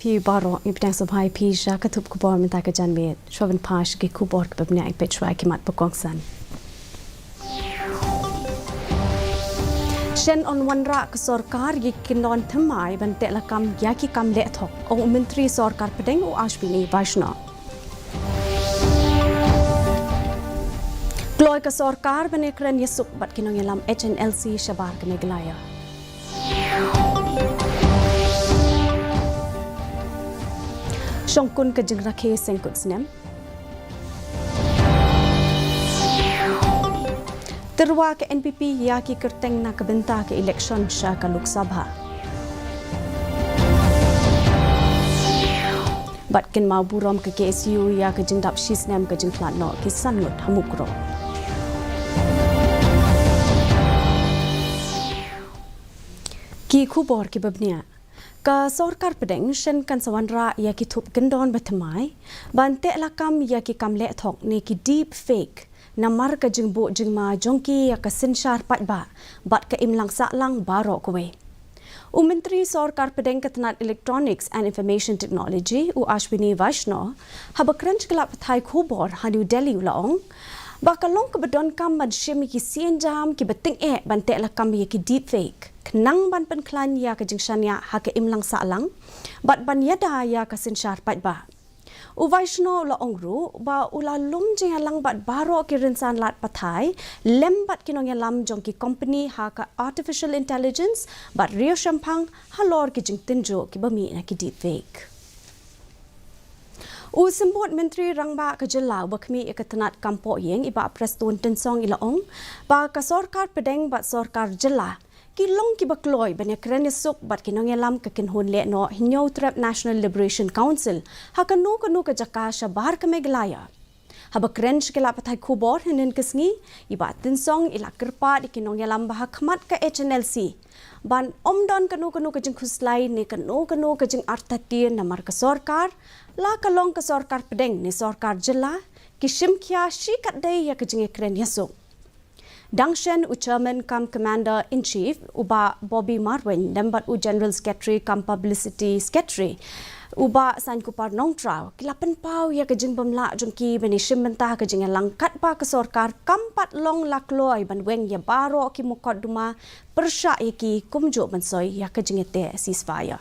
พี่บารอมีประสบภัยพี่ชากระทุบขบวนมันตากระจันเมดชอบเป็นพาชกิคูบอร์กับเนี่ยเป็ดช่วยขิมัดประกองสันเช่นอนวันระกสรการยิกินดอนทำไมบันเตละกรรมยากิกรรมเละทอกองค์มินทรีสรการประเด็นอุอาชปินีวาชนกลอยกสรการบันเอกรันยสุกบัดกินองยลำ HNLC ชบาร์กันเมกลายชงกุนกจึงระเคเซงกุดสเนมตรวา NPP ยากิกรเตงนักบินตา election ชากลุกสภาบัดกินมาบุรม KSU ยากจึงดับชีสเนมกจึงพลาดนอกิสันงดทมุกรอกีคูบอร์กิบบเนี่ยกาสอร์การประเด็นเช่นกันสวรรค์ระยากิทุบกันดอนบัตไม้บันเตะละกำยากิกำเละทอกในกิ deep fake นำมารกจึงโบจึงมาจงกียากสินชาร์ปัดบะบัดกะอิมลังสะลังบารอกเวอุมินทรีสอร์การประเด็นกัตนัด Electronics and Information Technology อุอาชวินีวัชโนฮับครันช์กลับไทยคูบอร์ฮันดิวเดลิวละองบักลงกับดอนกำมันเชมิกิเซียนจามกิบัติงบันเตะละกำยากิ deep fakeนังบันเป็นคลันยากจึงชันยาฮักอิมลังสะลังบัดบันยดายากสินชาร์ปัดบะอุวัยชโนละองรู้บ่าอุลาลุมจึงลังบัดบารอกิรินซานลาดปะไทยเล็มบัดกินองยาลัมจงกิคอมพานีฮัก artificial intelligence บัดเรียวชัมพังฮัลลอร์กิจึงตินโจกิบะมีนักดีเฟกอุสมบูรณ์มินทรีรังบากจลาวบักมีเอกตนัดกัมโปเยงอิบะประสตูนตินซองอิละองบากสอร์การประเด็นบัดสอร์การจลากิลงกิบักลอยบันยากรนิสุกบัดกินองยาลัมกับกินหุนเละโนหินโยทรัพ National Liberation Council ฮักนูกจักาชบาร์กเมกลายาฮับกรันชกิลาปะไทยคูบอร์หินกสงีอิบะตินซองอิลักกรปาดิกินองยาลัมบะฮักมัดกับ HNLC บันอมดอนกนูกจึงคุสไลนี่กนูกจึงอาร์ตตีนนามารกสอร์การลากลงกสอร์การประเด็นในสอร์การจลากิชิมขียาชีกัดได้ยากจึงเอกรันยสุกดังเช่นอุ Chairman คัม Commander in Chief อุบะ Bobby Marwin ดัมบัดอุ General Secretary คัม Publicity Secretary อุบะสันกุปาร์น้องทราวกิลาเป็นเป้ายากจึงบำละจงกีบันชิมบันตากจึงลังคัดปากสอร์การกัมปัดลงลักลอยบันเวงยาบารอกิมุกอดดุมาประชายกีกุมโจบันซอยยากจึงเตะ ceasefire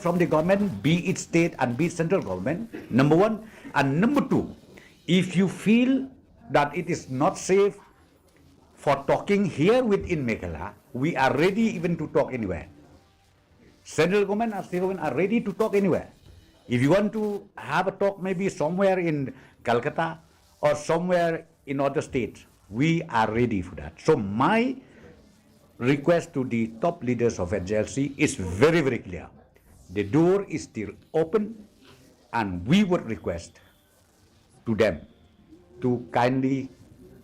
from the government, be it state and be it central government, number one. And number two, if you feel that it is not safe for talking here within Meghalaya, we are ready even to talk anywhere. Central government and state government are ready to talk anywhere. If you want to have a talk maybe somewhere in Calcutta or somewhere in other states, we are ready for that. So my request to the top leaders of HLC is very, very clear. The door is still open and we would request to them to kindly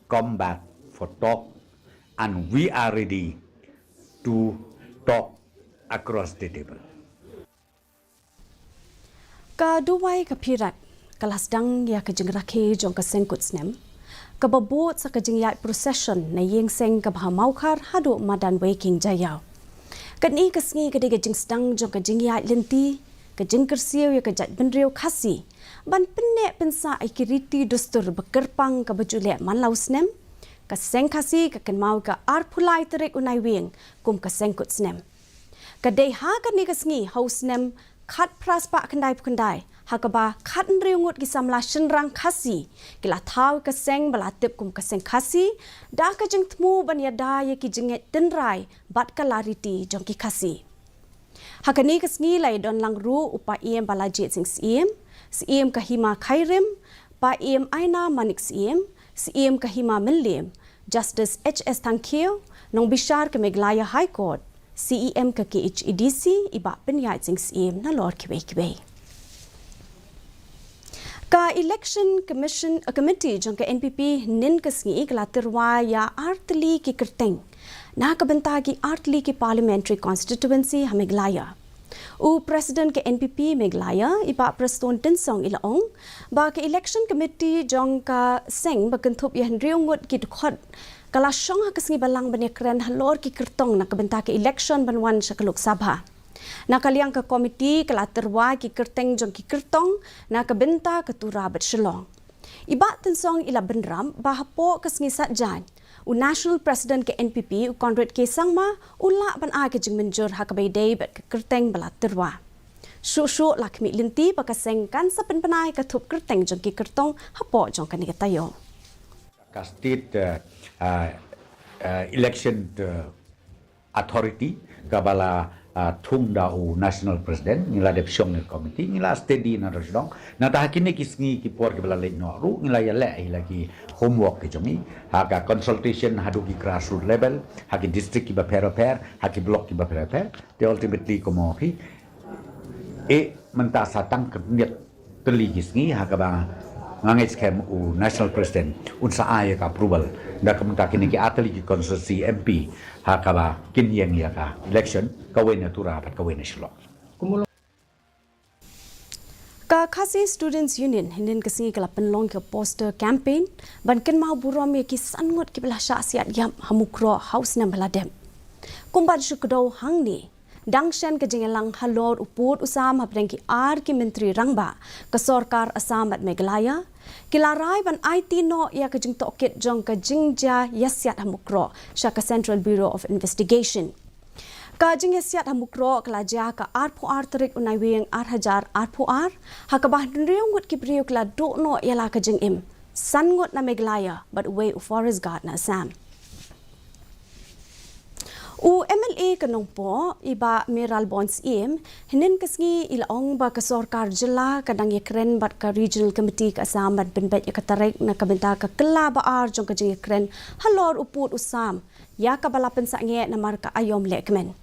come back for talk, and we are ready to talk across the table. กาดูไว้กับพิรัตกลาสดังยากจึงรักเฮจงกเซงกุดสเนมกับบบูสักจึงยาย procession ในเยงเซงกับหาเมาคาร์ฮัดูมาดันเวกิงใจยาวกันนี้กสงีกดีกจึงสดังจงกจึงยายเลนตีกจึงกระเซียวยากจัดเป็นเรียวคัสซีบันเป็นเนเป็นสาไอกิริตีดุสตุรบักกระปังกับบจุเลมันลาวสเนมกับเซงคัสซีกับกันมากับอาร์พูไลตริกอุนายเวียงกุมกับเซงกุดสเนมกับเดฮากันนี้กสงีเฮาสเนมคัดพระสปะกันได้หากบ่าคัดเรียวงดกิสำลาชันรังคัสซีกิลาท้าวกับเซงบลาติบกุมกับเซงคัสซีดากจึงทมูบัญญาดายกิจึงเงตินไรบัดกลาริตีจงกิคัสซีหากนี้กสงีไหลดอนลังรู้อุปเอียมบาลาเจสิงซีมกะฮิมาไคริมปาเอียมไอนามานิกซีมกะฮิมามิลเลียม Justice H.S. Thankhiu นองบิชาร์กะเมกลายาไฮคอร์ท CEM กะ KHEDC อิบะเป็นยายสิงซีมน่าลอดคิเวกา Election Commission Committee จงกะ NPP นินกสงีกลาติรวายาอาร์ตลีกิกรเต็งนากับบันตากิอาร์ตลีกิ Parliamentary Constituency ฮะเมกลายาU President ke NPP Meghalaya iba Preston Tinsong ilaong ba ke Election Committee jong ka seng bakentup yan riungut ki khot kala shong ha kasngi balang bane kren halor ki kertong na kabenta ke election banwan sa Lok Sabha Nakaliang ke komiti kala terwai ki kerteng jong ki kertong na kebenta ketura bet shelong. Iba tensong ila benram bahapo kesngisat jan. U National President ke NPP u Conrad K. Sangma ula ban a ke jing menjur hakabai day bet ke kerteng bala terwa. Syuk-syuk lakmi linti bakasengkan sepen-penai ketup kerteng jong ki kertong hapo jong kan tayo. State election authority kabala thung da u national president ngila deputy ni committee ngila steady na rosdong na ta hakini kisngi ki por ke bala le no ru ngila ya le lagi homework ke jomi haga consultation hadu ki grassroots level hagi district ki ba pair hagi block ki ba pair they ultimately komo hi menta satang keniat teli kisngi haga ba ngangai scam u national president unsa ay ka approval da kamta kini ki atali ki constituency MP hakaba kin yang ya ka election kawin na tura pat kawin na shlo Ka Khasi Students Union hinin kasi kala penlong ke poster campaign ban ken mau burom ye ki sangot ki bela syasiat yam hamukro house na baladem kumbat syukdo hangni Dangshan ke jengelang halor uput usam hapdeng ki ar ki menteri rangba ke sorkar asam at Meghalaya kilarai ban IT no ya ke jing tokit jong ke jingja yasiat hamukro syaka Central Bureau of Investigation ka jing yasiat hamukro kelaja ka ar puar terik unai wing ar hajar ar puar hakabah riungut ki priuk la do no yala ke jing im sangut na Meghalaya but way u forest guard na Assam U MLA kanongpo iba Miral Bonds im hinin kesngi ilaong ba ke sorkar jela kadang yekren bat ka regional committee ka Assam bat benbet yakatarek na kabenta ka kela baar jong ka jing yekren halor uput usam ya ka balapen sa nge na marka ayom lekmen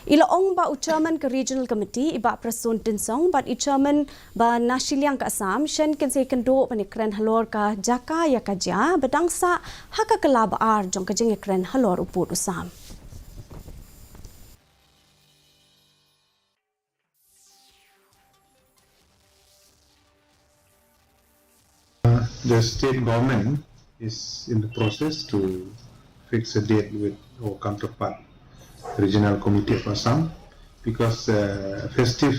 ilaong ba u chairman ka regional committee iba Prasun Tinsong bat i chairman ba Nashiliang ka Assam shen ken se kendo ban yekren halor ka jaka yakaja bedangsa haka kela baar jong ka jing yekren halor uput usam The state government is in the process to fix a date with our counterpart, Regional Committee of Assam, because festive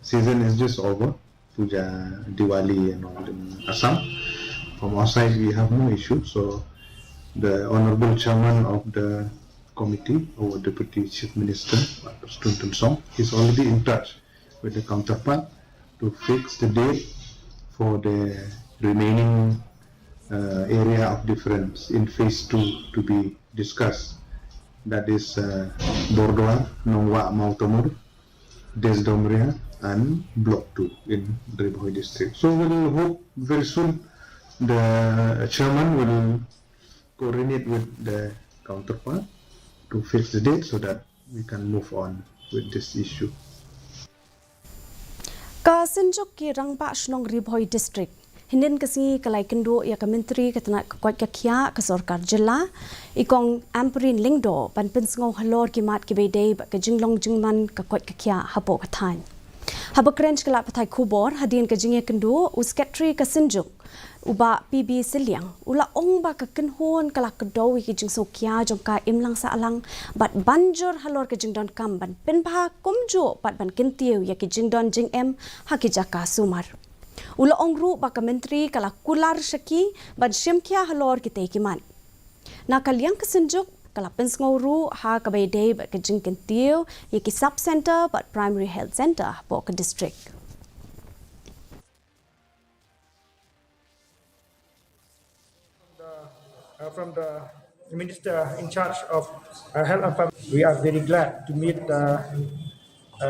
season is just over, Puja, Diwali and all in Assam. From our side, we have no issue. So the Honorable Chairman of the committee, our Deputy Chief Minister, Stunton Song, is already in touch with the counterpart to fix the date for the remaining area of difference in phase 2 to be discussed. That is Bordua, Nongwa, Mautamur, Desdomria and Block 2 in Dribhoi district. So we'll hope very soon the chairman will coordinate with the counterpart to fix the date so that we can move on with this issue. Ka senjuk ki rangba shlong Ribhoi district hinin kasi kalai kendo ya ka menteri katanat kwat ka kya ka sorkar jela ikong amperin lingdo pan pensngau halor ki mat ki bedei ba ka jinglong jingman ka kwat ka kya hapo ka than haba krench kala pathai khubor hadin ka jingye kendo u secretary ka senjuk uba PB Siliang ula ong ba ka kenhon kala kedo ki jing so kya jong ka imlang sa alang bat banjur halor ka jingdon kam ban penpha komjo pat ban kentiu ya ki jingdon jing em hakijaka sumar ula ongru baka menteri kala kular shaki ban shimkya halor ki tekiman nakaliang kesenjuk kala pensnguru ha ka bedei ba ka jing kentiu ya ki sub center but primary health center po ka district from the Minister in charge of Health and Family. We are very glad to meet the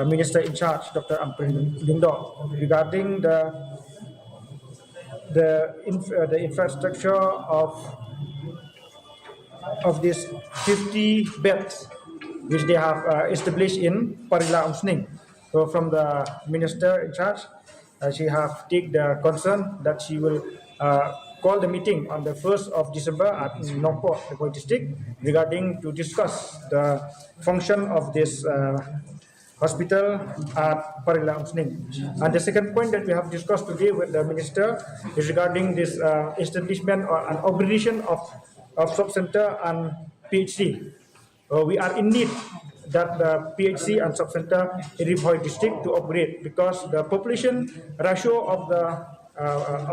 Minister in charge, Dr. Amprin Lindo, regarding the infrastructure of these 50 beds which they have established in Parila Umsning. So from the Minister in charge, she have taken the concern that she will call the meeting on the 1st of December at Nongpo, the district, regarding to discuss the function of this hospital at Parila Umsning. And the second point that we have discussed today with the Minister is regarding this establishment or an upgradation of sub-center and PHC. We are in need that the PHC and sub-center in Ribhoi district to upgrade, because the population ratio of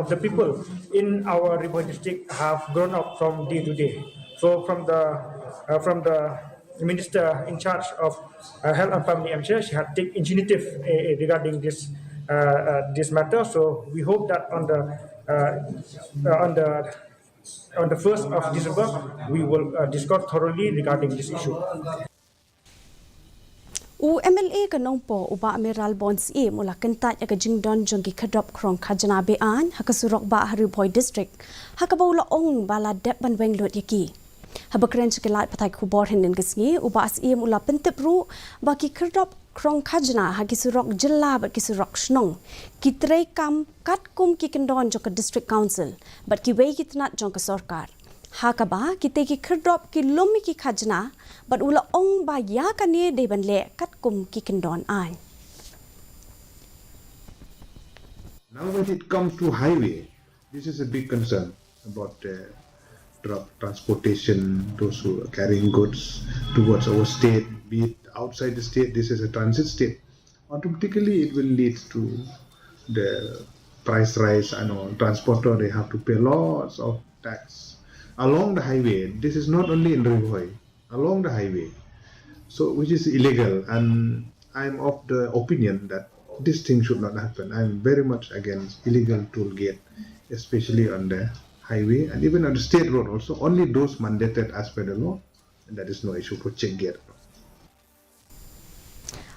the people in our Ribhoi district have grown up from day to day. So from the minister in charge of health and family affairs, she had taken initiative regarding this matter. So we hope that on the 1st of December, we will discuss thoroughly regarding this issue. U MLA ka nongpo uba Amiral Bonds e mula kentat ya kajing don jongki kadop krong kajana bean hakasurok ba Ribhoi district hakabaula ong bala dep banweng lot yaki. Habakren sekelat patai kubor henden kesngi uba as e mula pentip ru baki kadop krong kajana hakisurok jela bat kisurok snong kitrei kam kat kum ki kendon jong ka district council bat ki wei kitnat jong ka sarkar. Hakaba kita ki kadop ki lomi ki kajana but ula ong ba ya kani de ban le kat kum ki kendon ai. Now when it comes to highway, this is a big concern about truck transportation, those who are carrying goods towards our state, be it outside the state, this is a transit state. Automatically it will lead to the price rise. I know transporter, they have to pay lots of tax along the highway. This is not only in Ribhoi, along the highway, so which is illegal, and I'm of the opinion that this thing should not happen. I'm very much against illegal toll gate, especially on the highway and even on the state road also. Only those mandated as per the law, and that is no issue for check gate.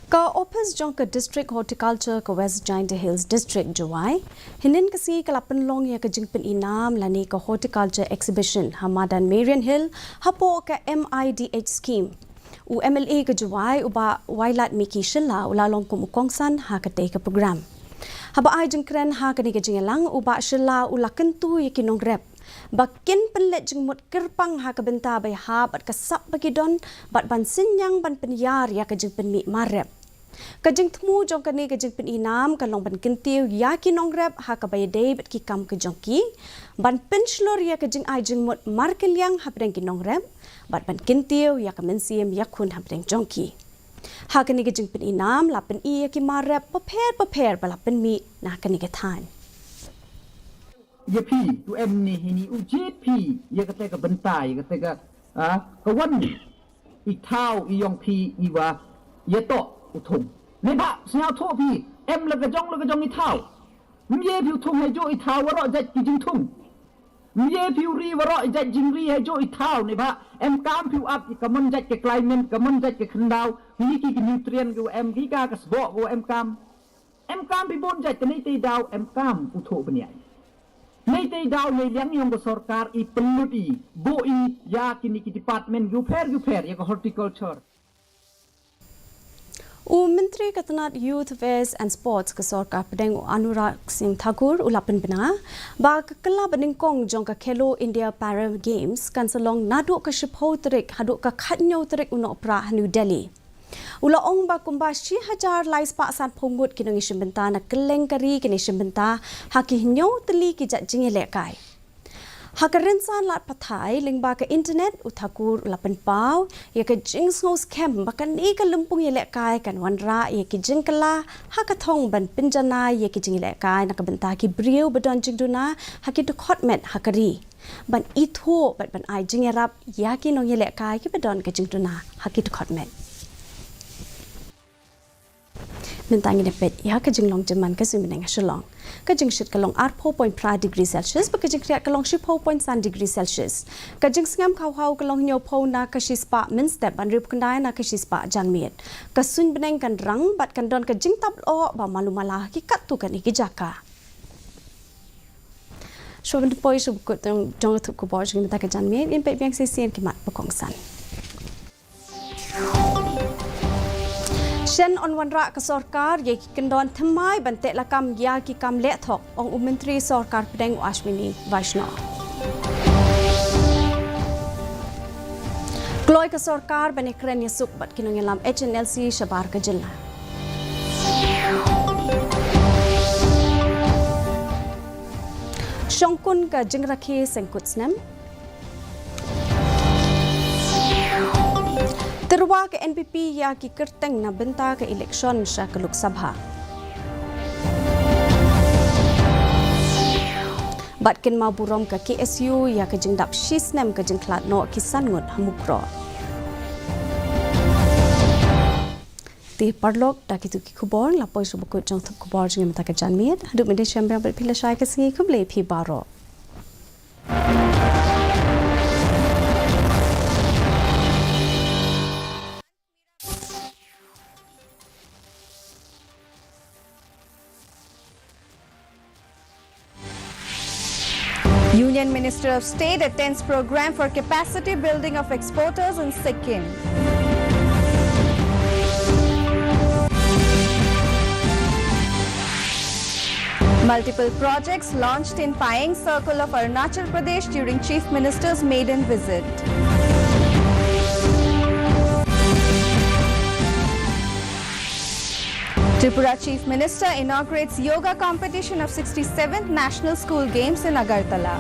Ka Opus Jonka District Horticulture ka West Giant Hills District Juwai, hinin kasi kalapan long ya ka jingpin inam lani ka Horticulture Exhibition Hamadan Marian Hill hapo ka MIDH scheme. U MLA ka Juwai uba wailat Miki Shilla ulalong kumukongsan ha ka ka program. Haba ay jengkren ha ka ni ka jingelang uba Shilla ulakentu ya kinong rep. Bakin penlet jengmut kerpang ha ka benta bay ha bat kasap bagi don bat ban sinyang ban penyar ya ka jengpen mi marep. Kajing temu jong kani kajing pen inam kalong ban kentiu ya kinong rep ha ka bayadei bat ki kam ke jongki ban penslor ya kajing ai jing mut markeliang ha pedeng kinong rep bat ban kentiu ya ka mensiem ya kun ha pedeng jongki ha kani kajing pen inam la pen i ya ki marep paper bala pen mi na kani ke than ye pi tu em ni hini u je pi ye kata ka bentai kata ka kawan i thau i yong pi i wa ye to uthung nei ba sia tho pi em la ka jong i thau mye pi uthung hai jo i thau wa ro ja ki jing thung mye pi ri wa ro ja jing ri hai jo i thau nei ba em kam pi up ka mon ja ke climate ka mon ja ke khandau ni ki nutrient go em ki ka sbo go em kam pi bon ja ke nei te dau em kam utho bnia nei te dau nei liang yong ko sarkar i pelut i bo i ya kini ki department yu pher ya ko horticulture. U Menteri Katanat Youth Affairs and Sports ke Sarkar Pedeng Anurag Singh Thakur ulapan bena ba kela beningkong jong ka Khelo India Para Games kan salong naduk ka shipho terik haduk ka khatnyo terik unok pra New Delhi. Ula ong ba kumba 1000 lais pa san phomut kinong isimbenta na keleng kari kini isimbenta haki hnyo teli ki jat jingele kai. Hakarinsan lat pathai lingba ka internet uthakur ulapan pau ya ka jing ngos kem bakan ni ka lumpung yele kai kan wanra ya ki jingkala hakathong ban pinjana ya ki jingele kai na ka benta ki briu badon jingduna haki to khotmet hakari ban itho ban ai jingerap ya ki nong yele kai ki badon ka jingduna haki to khotmet Mintangi nepet ya ka jinglong jaman ka sumineng shalong ka jing shit kalong 4.5 degrees Celsius ba ka jing kriya kalong 10.3 degrees Celsius ka jing sngam khau kalong nyo pho na ka shispa min step ban rip kandai na ka shispa janmiet ka sun beneng kan rang bat kan don ka jing tap o ba malumala ki kat tu kan iki jaka Shobent poi sub ko jong tu ko bo jing ta ka janmiet in pe biang se sien ki mat pokong san Shen on wanra ka sarkar ye ki kendon thamai bante lakam ya ki kam le thok ong Menteri Sarkar Pedeng Ashwini Vaishnaw Kloy ka sarkar bane kren yasuk bat kinong lam HNLC shabar ka jilla Shongkun ka jingrakhe sengkutsnem Terwa ke NPP ya ki kerteng na benta ke eleksyon sa ke Lok Sabha. Batkin mau burom ke KSU ya ke jengdap shisnem ke jengklat no kisan ngut hamukro. Ti parlok dak itu ki kubor lapoi subukut jong thup kubor jeng mata ke janmit haduk mede chamber berpilih syai ke singi kuble pi baro. Union Minister of State attends program for capacity building of exporters in Sikkim. Multiple projects launched in Payeng Circle of Arunachal Pradesh during Chief Minister's maiden visit. Tripura Chief Minister inaugurates yoga competition of 67th National School Games in Agartala.